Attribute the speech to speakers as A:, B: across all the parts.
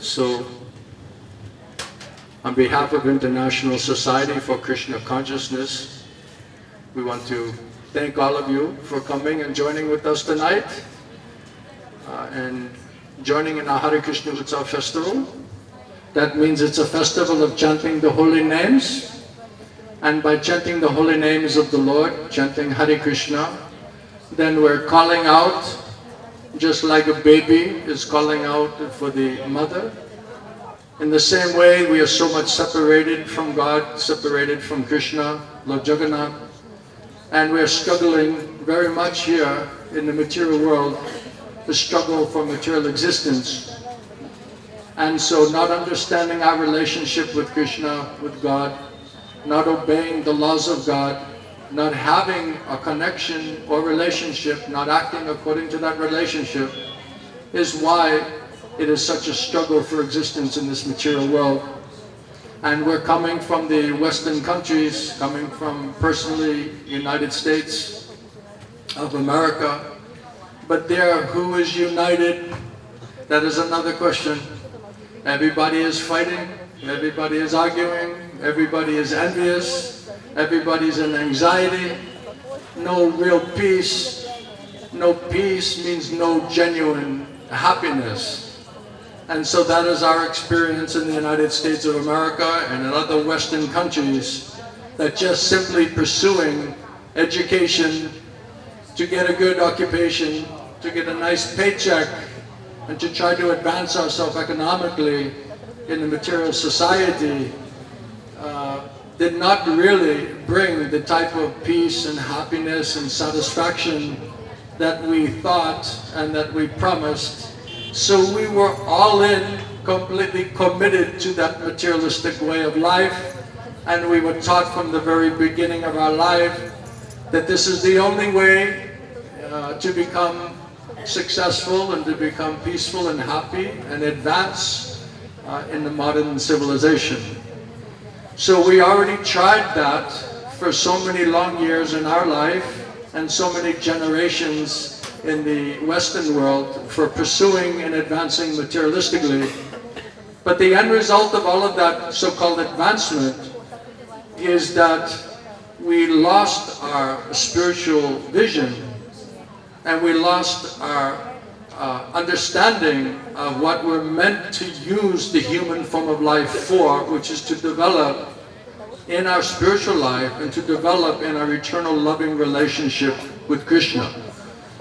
A: So, on behalf of International Society for Krishna Consciousness, we want to thank all of you for coming and joining with us tonight and joining in our Hare Krishna Utsava festival. That means it's a festival of chanting the holy names, and by chanting the holy names of the Lord, chanting Hare Krishna, then we're calling out, just like a baby is calling out for the mother. In the same way, we are so much separated from God, separated from Krishna, Lord Jagannath, and we are struggling very much here in the material world, the struggle for material existence. And so not understanding our relationship with Krishna, with God, not obeying the laws of God, not having a connection or relationship, not acting according to that relationship, is why it is such a struggle for existence in this material world. And we're coming from the Western countries, coming from personally United States of America. But there, who is united? That is another question. Everybody is fighting, everybody is arguing, everybody is envious, everybody's in anxiety, no real peace. No peace means no genuine happiness. And so that is our experience in the United States of America and in other Western countries, that just simply pursuing education to get a good occupation, to get a nice paycheck, and to try to advance ourselves economically in the material society did not really bring the type of peace and happiness and satisfaction that we thought and that we promised. So we were all in, completely committed to that materialistic way of life, and we were taught from the very beginning of our life that this is the only way to become successful and to become peaceful and happy and advance in the modern civilization. So we already tried that for so many long years in our life and so many generations in the Western world for pursuing and advancing materialistically. But the end result of all of that so-called advancement is that we lost our spiritual vision, and we lost our understanding of what we're meant to use the human form of life for, which is to develop in our spiritual life and to develop in our eternal loving relationship with Krishna.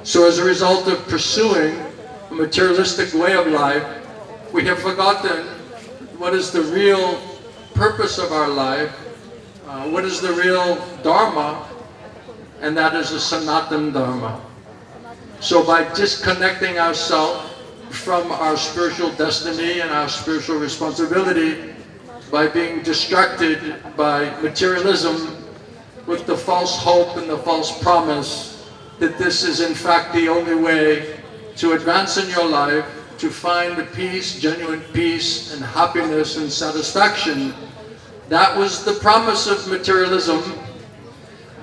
A: So as a result of pursuing a materialistic way of life, we have forgotten what is the real purpose of our life, what is the real Dharma, and that is the Sanatana Dharma. So by disconnecting ourselves from our spiritual destiny and our spiritual responsibility, by being distracted by materialism with the false hope and the false promise that this is in fact the only way to advance in your life, to find peace, genuine peace and happiness and satisfaction. That was the promise of materialism.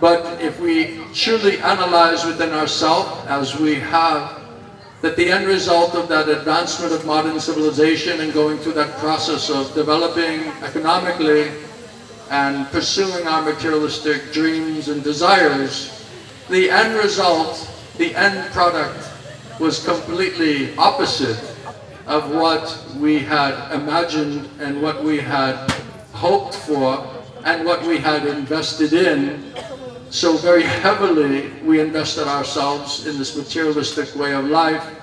A: But if we truly analyze within ourselves, as we have, that the end result of that advancement of modern civilization and going through that process of developing economically and pursuing our materialistic dreams and desires, the end result, the end product, was completely opposite of what we had imagined and what we had hoped for and what we had invested in. So very heavily we invested ourselves in this materialistic way of life,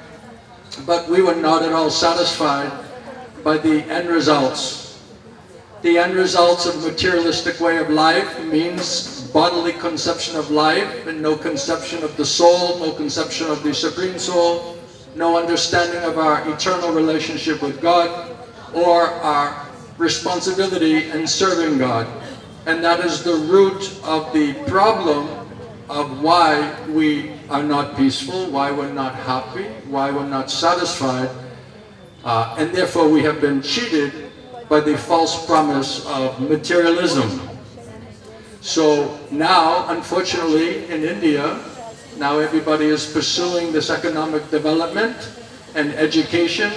A: but we were not at all satisfied by the end results. The end results of materialistic way of life means bodily conception of life and no conception of the soul, no conception of the Supreme Soul, no understanding of our eternal relationship with God or our responsibility in serving God. And that is the root of the problem of why we are not peaceful, why we're not happy, why we're not satisfied, and therefore we have been cheated by the false promise of materialism. So now, unfortunately, in India, now everybody is pursuing this economic development and education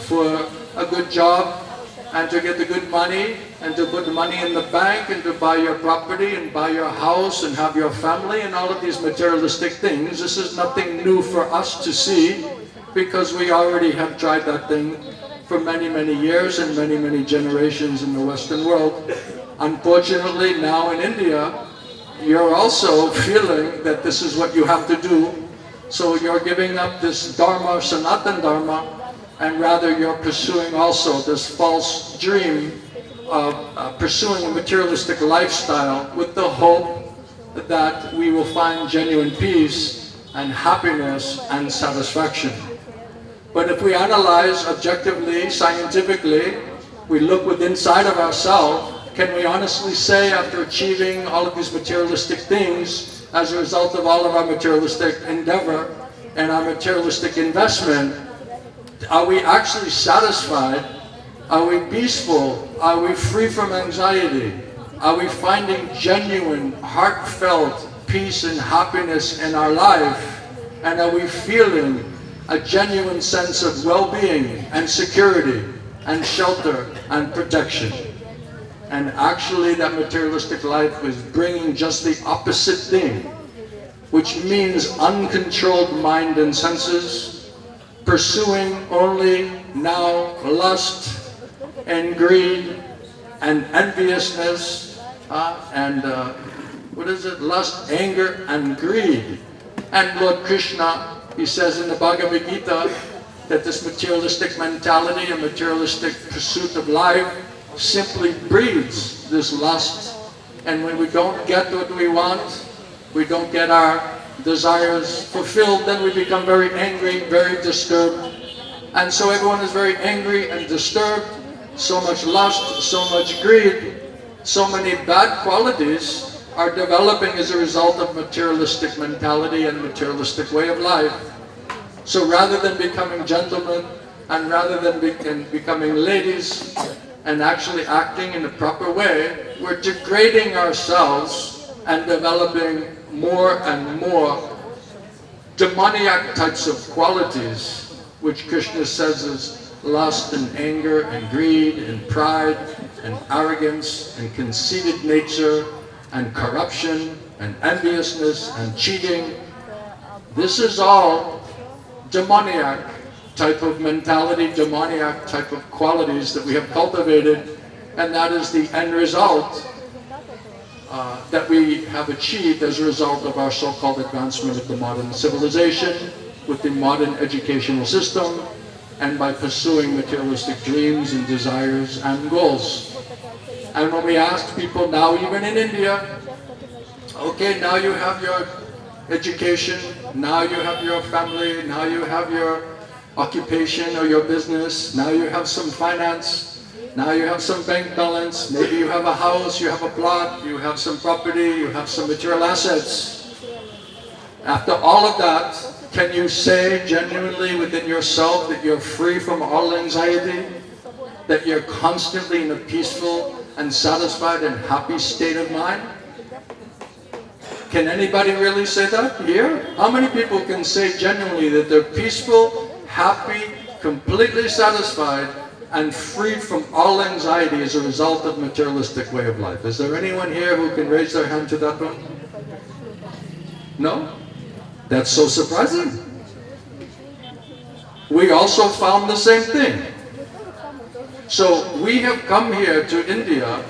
A: for a good job, and to get the good money, and to put money in the bank, and to buy your property, and buy your house, and have your family, and all of these materialistic things. This is nothing new for us to see, because we already have tried that thing for many, many years and many, many generations in the Western world. Unfortunately, now in India, you're also feeling that this is what you have to do. So you're giving up this Dharma, Sanatan Dharma, and rather you're pursuing also this false dream of pursuing a materialistic lifestyle with the hope that we will find genuine peace and happiness and satisfaction. But if we analyze objectively, scientifically, we look within inside of ourselves, can we honestly say after achieving all of these materialistic things as a result of all of our materialistic endeavor and our materialistic investment, are we actually satisfied? Are we peaceful? Are we free from anxiety? Are we finding genuine, heartfelt peace and happiness in our life? And are we feeling a genuine sense of well-being and security and shelter and protection? And actually that materialistic life is bringing just the opposite thing, which means uncontrolled mind and senses, pursuing only now lust and greed and enviousness lust, anger and greed. And Lord Krishna, he says in the Bhagavad Gita that this materialistic mentality and materialistic pursuit of life simply breeds this lust. And when we don't get what we want, we don't get our desires fulfilled, then we become very angry, very disturbed. And so everyone is very angry and disturbed. So much lust, so much greed, so many bad qualities are developing as a result of materialistic mentality and materialistic way of life. So rather than becoming gentlemen, and rather than becoming ladies, and actually acting in the proper way, we're degrading ourselves and developing more and more demoniac types of qualities, which Krishna says is lust and anger and greed and pride and arrogance and conceited nature and corruption and enviousness and cheating. This is all demoniac type of mentality, demoniac type of qualities that we have cultivated, and that is the end result that we have achieved as a result of our so-called advancement of the modern civilization, with the modern educational system, and by pursuing materialistic dreams and desires and goals. And when we ask people now, even in India, okay, now you have your education, now you have your family, now you have your occupation or your business, now you have some finance, now you have some bank balance, maybe you have a house, you have a plot, you have some property, you have some material assets. After all of that, can you say genuinely within yourself that you're free from all anxiety? That you're constantly in a peaceful and satisfied and happy state of mind? Can anybody really say that here? How many people can say genuinely that they're peaceful, happy, completely satisfied, and freed from all anxiety as a result of materialistic way of life? Is there anyone here who can raise their hand to that one? No? That's so surprising. We also found the same thing. So we have come here to India,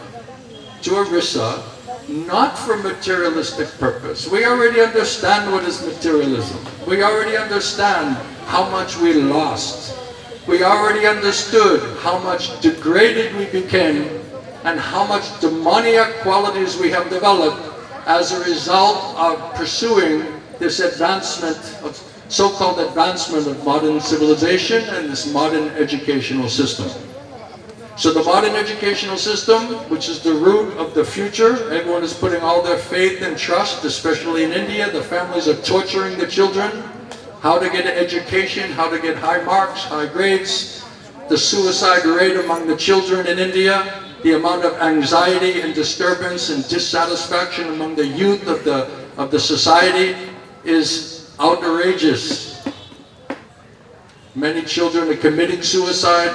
A: to Orissa, not for materialistic purpose. We already understand what is materialism. We already understand how much we lost. We already understood how much degraded we became and how much demoniac qualities we have developed as a result of pursuing this advancement of so-called advancement of modern civilization and this modern educational system. So the modern educational system, which is the root of the future, everyone is putting all their faith and trust, especially in India. The families are torturing the children, how to get an education, how to get high marks, high grades. The suicide rate among the children in India, the amount of anxiety and disturbance and dissatisfaction among the youth of the society is outrageous. Many children are committing suicide.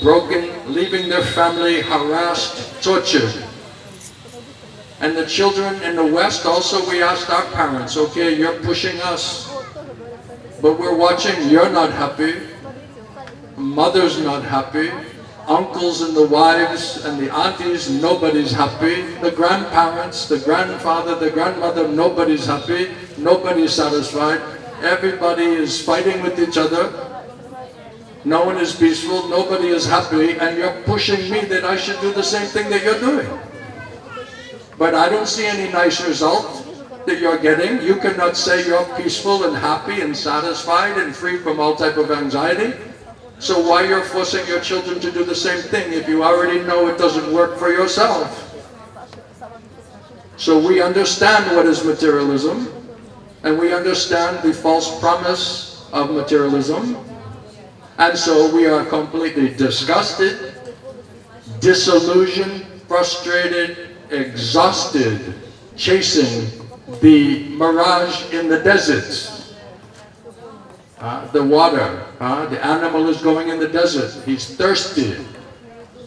A: broken, leaving their family, harassed, tortured. And the children in the West also, we asked our parents, okay, you're pushing us, but we're watching, you're not happy, mother's not happy, uncles and the wives and the aunties, nobody's happy, the grandparents, the grandfather, the grandmother, nobody's happy, nobody's satisfied, everybody is fighting with each other, no one is peaceful, nobody is happy, and you're pushing me that I should do the same thing that you're doing. But I don't see any nice result that you're getting. You cannot say you're peaceful and happy and satisfied and free from all type of anxiety. So why you're forcing your children to do the same thing if you already know it doesn't work for yourself? So we understand what is materialism, and we understand the false promise of materialism, and so we are completely disgusted, disillusioned, frustrated, exhausted, chasing the mirage in the deserts. The water, the animal is going in the desert, he's thirsty,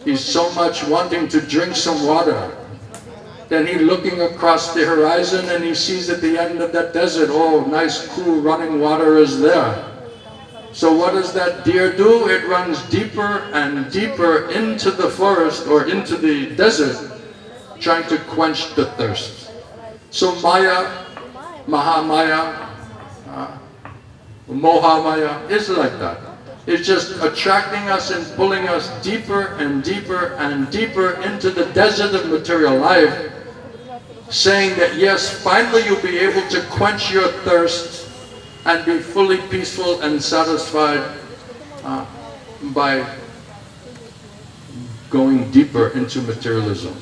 A: he's so much wanting to drink some water. Then he's looking across the horizon and he sees at the end of that desert, oh, nice cool running water is there. So what does that deer do? It runs deeper and deeper into the forest or into the desert, trying to quench the thirst. So Maya, Mahamaya, Mohamaya is like that. It's just attracting us and pulling us deeper and deeper and deeper into the desert of material life, saying that yes, finally you'll be able to quench your thirst and be fully peaceful and satisfied by going deeper into materialism.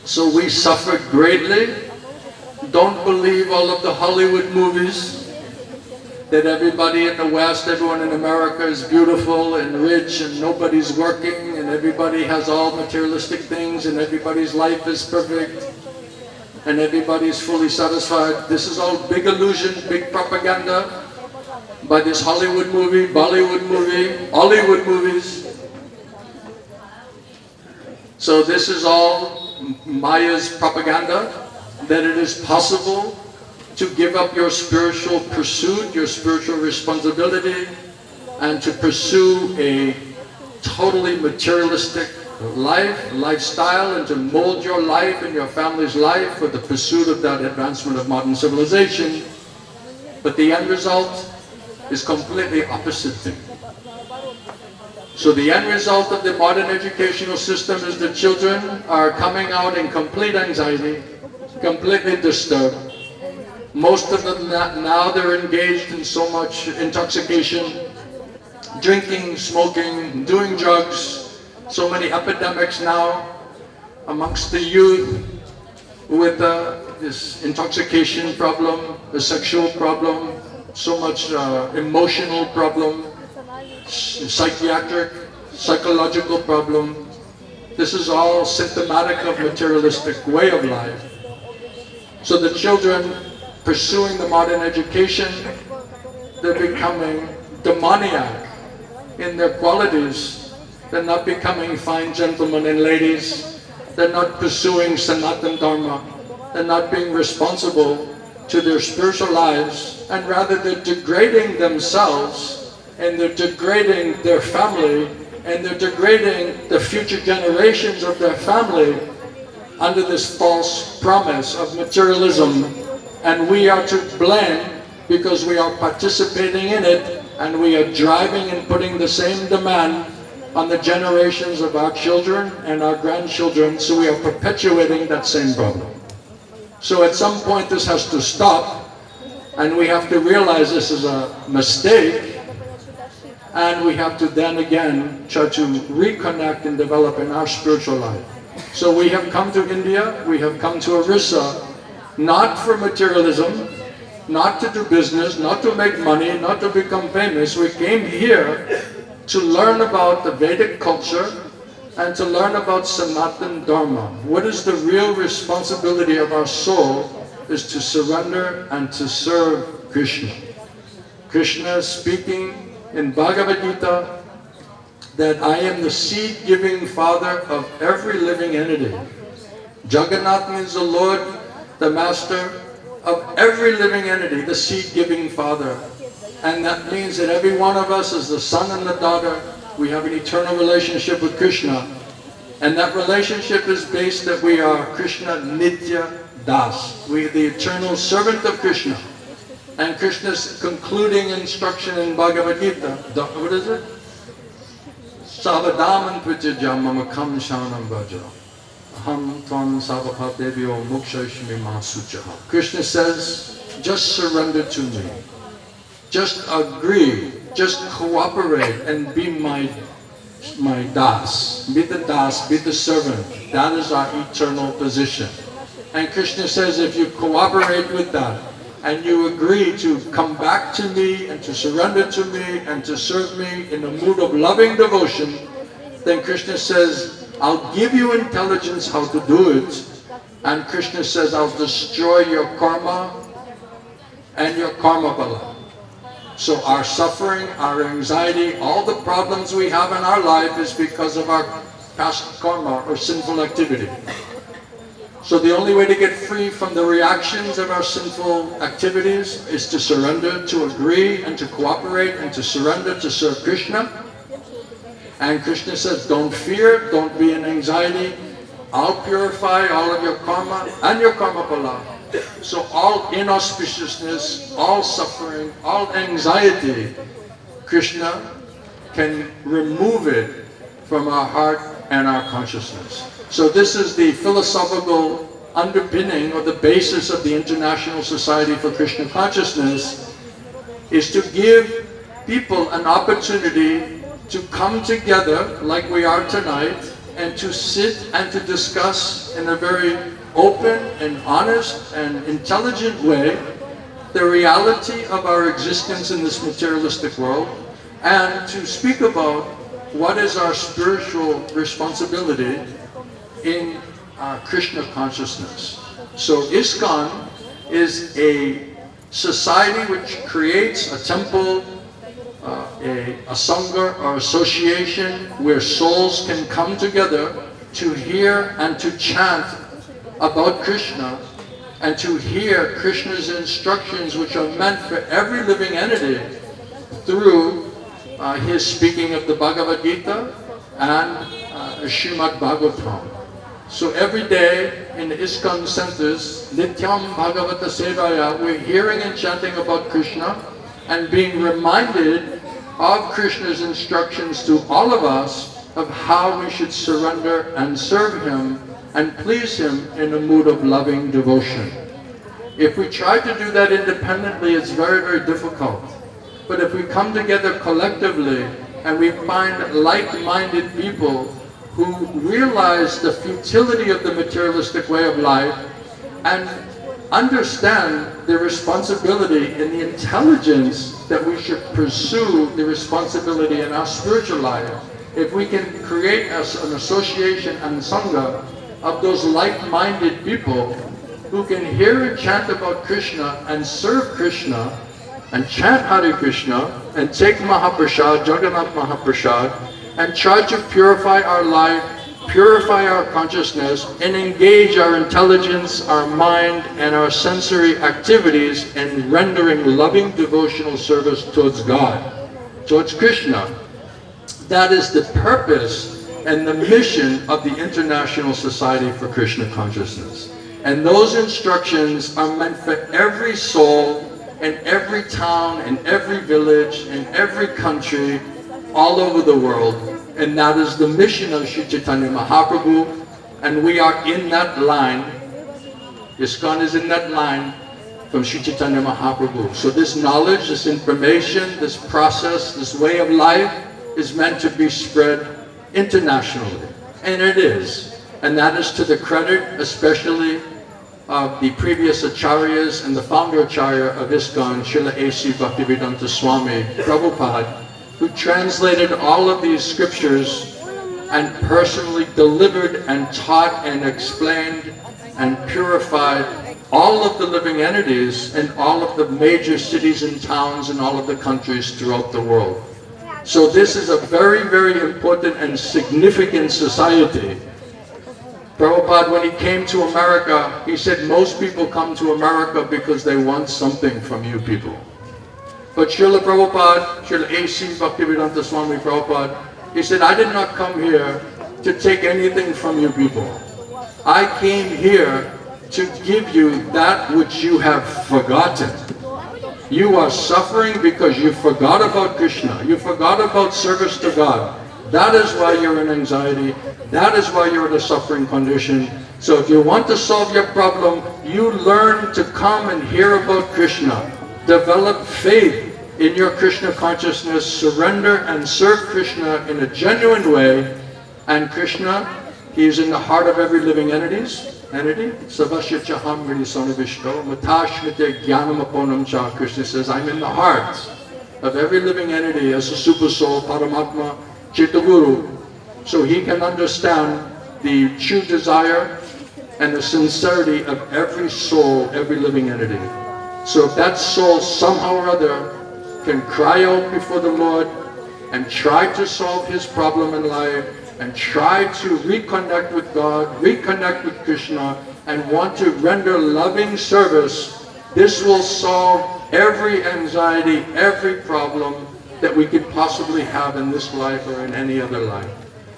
A: So we suffered greatly. Don't believe all of the Hollywood movies that everybody in the West, everyone in America is beautiful and rich and nobody's working and everybody has all materialistic things and everybody's life is perfect and everybody's fully satisfied. This is all big illusion, big propaganda by this Hollywood movie, Bollywood movie, Hollywood movies. So this is all Maya's propaganda, that it is possible to give up your spiritual pursuit, your spiritual responsibility, and to pursue a totally materialistic lifestyle, and to mold your life and your family's life for the pursuit of that advancement of modern civilization. But the end result is completely opposite thing. So the end result of the modern educational system is the children are coming out in complete anxiety, completely disturbed. Most of them now they're engaged in so much intoxication, drinking, smoking, doing drugs. So many epidemics now amongst the youth with this intoxication problem, the sexual problem, so much emotional problem, psychiatric, psychological problem. This is all symptomatic of materialistic way of life. So the children pursuing the modern education, they're becoming demoniac in their qualities. They're not becoming fine gentlemen and ladies. They're not pursuing Sanatana Dharma. They're not being responsible to their spiritual lives, and rather they're degrading themselves, and they're degrading their family, and they're degrading the future generations of their family under this false promise of materialism. And we are to blame because we are participating in it, and we are driving and putting the same demand on the generations of our children and our grandchildren, so we are perpetuating that same problem. So at some point this has to stop, and we have to realize this is a mistake, and we have to then again try to reconnect and develop in our spiritual life. So we have come to India, we have come to Orissa, not for materialism, not to do business, not to make money, not to become famous. We came here to learn about the Vedic culture and to learn about Sanatana Dharma. What is the real responsibility of our soul is to surrender and to serve Krishna. Krishna is speaking in Bhagavad Gita, that I am the seed-giving father of every living entity. Jagannath means the Lord, the master of every living entity, the seed-giving father. And that means that every one of us is the son and the daughter. We have an eternal relationship with Krishna. And that relationship is based that we are Krishna Nitya Das. We are the eternal servant of Krishna. And Krishna's concluding instruction in Bhagavad Gita, what is it? Savadaman Prityaja Mama Kam Shanam Vaja. Ham Tvam Savapatevyo Mukshashmi Masuchaha. Krishna says, just surrender to me. Just agree, just cooperate and be my das. Be the das, be the servant. That is our eternal position. And Krishna says if you cooperate with that and you agree to come back to me and to surrender to me and to serve me in a mood of loving devotion, then Krishna says, I'll give you intelligence how to do it. And Krishna says, I'll destroy your karma and your karma bala. So our suffering, our anxiety, all the problems we have in our life is because of our past karma or sinful activity. So the only way to get free from the reactions of our sinful activities is to surrender, to agree and to cooperate and to surrender to serve Krishna. And Krishna says, don't fear, don't be in anxiety. I'll purify all of your karma and your karma pala. So all inauspiciousness, all suffering, all anxiety, Krishna can remove it from our heart and our consciousness. So this is the philosophical underpinning or the basis of the International Society for Krishna Consciousness, is to give people an opportunity to come together like we are tonight and to sit and to discuss in a very open and honest and intelligent way the reality of our existence in this materialistic world, and to speak about what is our spiritual responsibility in Krishna consciousness. So ISKCON is a society which creates a temple, a sangha or association where souls can come together to hear and to chant about Krishna and to hear Krishna's instructions, which are meant for every living entity through his speaking of the Bhagavad Gita and Srimad Bhagavatam. So every day in the ISKCON centers, Nityam Bhagavata Sevaya, we're hearing and chanting about Krishna and being reminded of Krishna's instructions to all of us of how we should surrender and serve him and please him in a mood of loving devotion. If we try to do that independently, it's very, very difficult. But if we come together collectively and we find like-minded people who realize the futility of the materialistic way of life and understand the responsibility and the intelligence that we should pursue the responsibility in our spiritual life, if we can create an association and sangha of those like-minded people who can hear and chant about Krishna and serve Krishna and chant Hare Krishna and take Mahaprasad, Jagannath Mahaprasad, and try to purify our life, purify our consciousness, and engage our intelligence, our mind, and our sensory activities in rendering loving devotional service towards God, towards Krishna. That is the purpose and the mission of the International Society for Krishna Consciousness. And those instructions are meant for every soul, in every town, in every village, in every country, all over the world. And that is the mission of Sri Chaitanya Mahaprabhu, and we are in that line. ISKCON is in that line from Sri Chaitanya Mahaprabhu. So this knowledge, this information, this process, this way of life is meant to be spread internationally. And it is. And that is to the credit especially of the previous acharyas and the founder acharya of ISKCON, Srila A.C. Bhaktivedanta Swami Prabhupada, who translated all of these scriptures and personally delivered and taught and explained and purified all of the living entities in all of the major cities and towns in all of the countries throughout the world. So this is a very, very important and significant society. Prabhupada, when he came to America, he said most people come to America because they want something from you people. But Srila Prabhupada, Srila A.C. Bhaktivedanta Swami Prabhupada, he said, I did not come here to take anything from you people. I came here to give you that which you have forgotten. You are suffering because you forgot about Krishna. You forgot about service to God. That is why you're in anxiety. That is why you're in a suffering condition. So if you want to solve your problem, you learn to come and hear about Krishna. Develop faith in your Krishna consciousness. Surrender and serve Krishna in a genuine way. And Krishna, he is in the heart of every living entity. Savasya chaham mridisona vishto matashmite jnanamaponam cha. Krishna says, I'm in the heart of every living entity as a super soul, Paramatma, Chittaguru. So he can understand the true desire and the sincerity of every soul, every living entity. So if that soul somehow or other can cry out before the Lord and try to solve his problem in life, and try to reconnect with God, reconnect with Krishna, and want to render loving service, this will solve every anxiety, every problem that we could possibly have in this life or in any other life.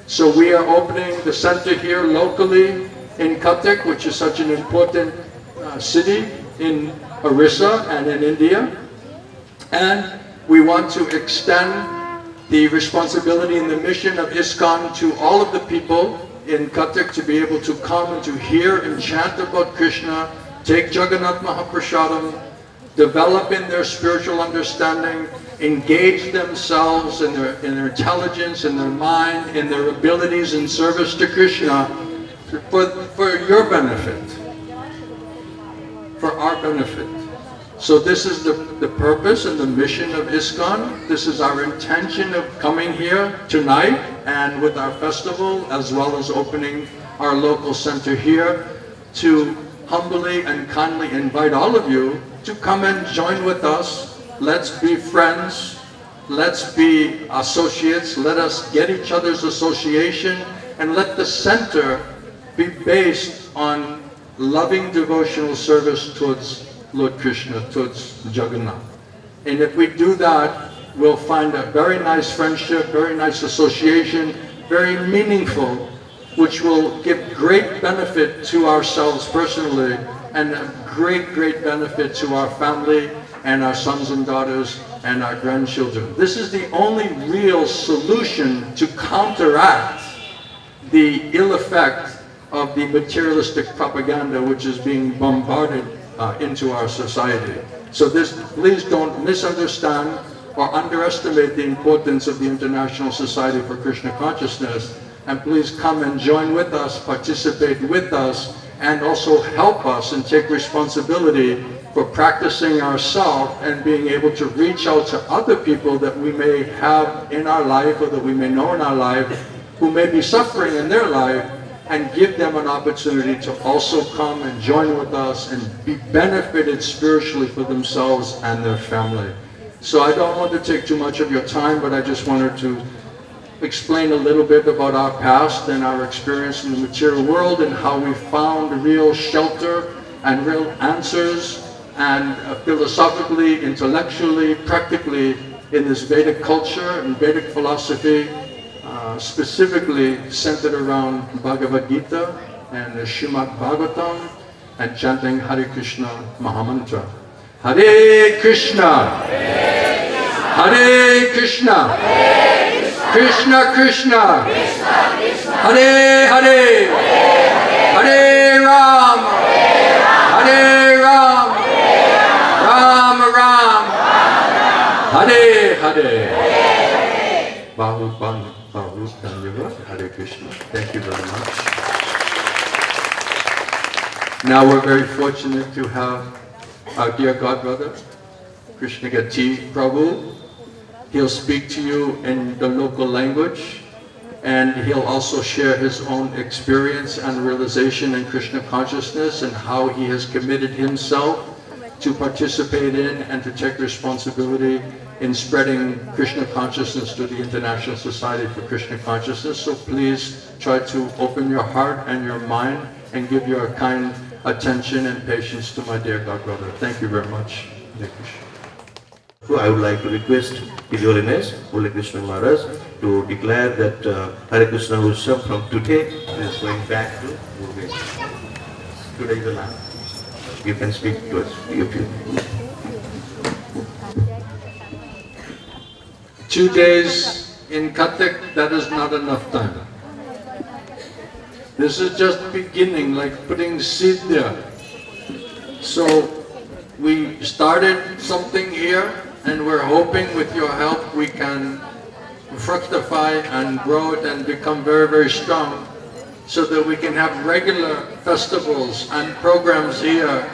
A: So we are opening the center here locally in Cuttack, which is such an important city in Orissa and in India. And we want to extend the responsibility and the mission of ISKCON to all of the people in Cuttack to be able to come and to hear and chant about Krishna, take Jagannath Mahaprasadam, develop in their spiritual understanding, engage themselves in their intelligence, in their mind, in their abilities in service to Krishna for your benefit, for our benefit. So this is the purpose and the mission of ISKCON. This is our intention of coming here tonight and with our festival, as well as opening our local center here, to humbly and kindly invite all of you to come and join with us. Let's be friends. Let's be associates. Let us get each other's association, and let the center be based on loving devotional service towards Lord Krishna, towards Jagannath. And if we do that, we'll find a very nice friendship, very nice association, very meaningful, which will give great benefit to ourselves personally, and a great, great benefit to our family and our sons and daughters and our grandchildren. This is the only real solution to counteract the ill effect of the materialistic propaganda which is being bombarded into our society. So please don't misunderstand or underestimate the importance of the International Society for Krishna Consciousness, and please come and join with us, participate with us, and also help us and take responsibility for practicing ourselves and being able to reach out to other people that we may have in our life or that we may know in our life who may be suffering in their life, and give them an opportunity to also come and join with us and be benefited spiritually for themselves and their family. So I don't want to take too much of your time, but I just wanted to explain a little bit about our past and our experience in the material world, and how we found real shelter and real answers, and philosophically, intellectually, practically in this Vedic culture and Vedic philosophy, specifically centered around Bhagavad Gita and the Srimad Bhagavatam, and chanting Hare Krishna Mahamantra. Hare Krishna, Hare Krishna, Krishna Krishna, Hare Hare, Hare Ram, Hare Ram, Ram Ram, Hare Hare. Hare Krishna. Thank you very much. Now we're very fortunate to have our dear godbrother, Krishna-katha Prabhu. He'll speak to you in the local language, and he'll also share his own experience and realization in Krishna consciousness, and how he has committed himself to participate in and to take responsibility in spreading Krishna consciousness to the International Society for Krishna Consciousness. So please try to open your heart and your mind and give your kind attention and patience to my dear God brother. Thank you very much. Hare Krishna.
B: So I would like to request His Holiness, Holy Krishna Maharaj, to declare that Hare Krishna Utsava from today is going back to Bhubaneswar. Today is the last. You can speak to us if you.
A: 2 days in Cuttack, that is not enough time. This is just beginning, like putting seed there. So we started something here, and we're hoping with your help we can fructify and grow it and become very, very strong, so that we can have regular festivals and programs here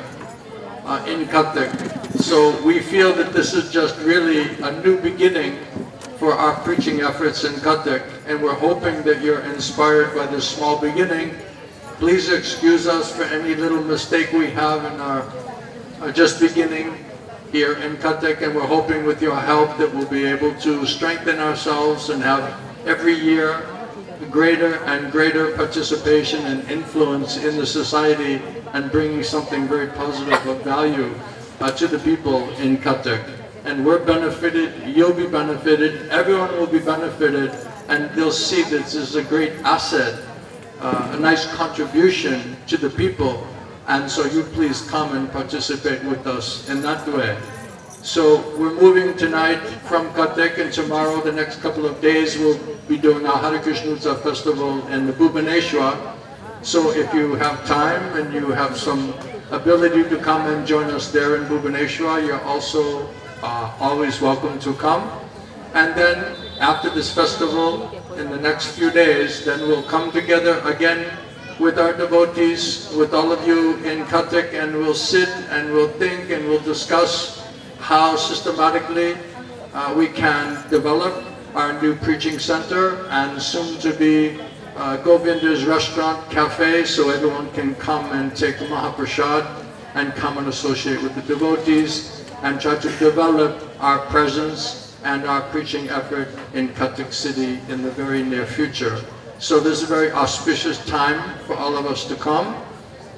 A: in Cuttack. So we feel that this is just really a new beginning for our preaching efforts in Cuttack, and we're hoping that you're inspired by this small beginning. Please excuse us for any little mistake we have in our just beginning here in Cuttack, and we're hoping with your help that we'll be able to strengthen ourselves and have every year greater and greater participation and influence in the society, and bringing something very positive of value to the people in Cuttack. And we're benefited, you'll be benefited, everyone will be benefited, and they'll see that this is a great asset, a nice contribution to the people. And so you please come and participate with us in that way. So we're moving tonight from Cuttack, and tomorrow, the next couple of days, we'll be doing our Hare Krishna Utsava festival in the Bhubaneswar. So if you have time and you have some ability to come and join us there in Bhubaneswar, you're also always welcome to come. And then after this festival, in the next few days, then we'll come together again with our devotees, with all of you in Cuttack, and we'll sit and we'll think and we'll discuss how systematically we can develop our new preaching center, and soon to be Govinda's restaurant, cafe, so everyone can come and take Mahaprasad and come and associate with the devotees and try to develop our presence and our preaching effort in Cuttack city in the very near future. So this is a very auspicious time for all of us to come,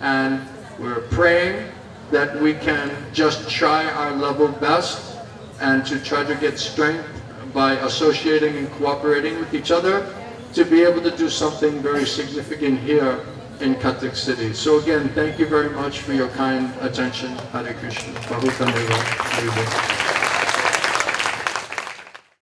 A: and we're praying that we can just try our level best and to try to get strength by associating and cooperating with each other to be able to do something very significant here in Cuttack city. So again, thank you very much for your kind attention. Hare Krishna. Bahut dhanyavad.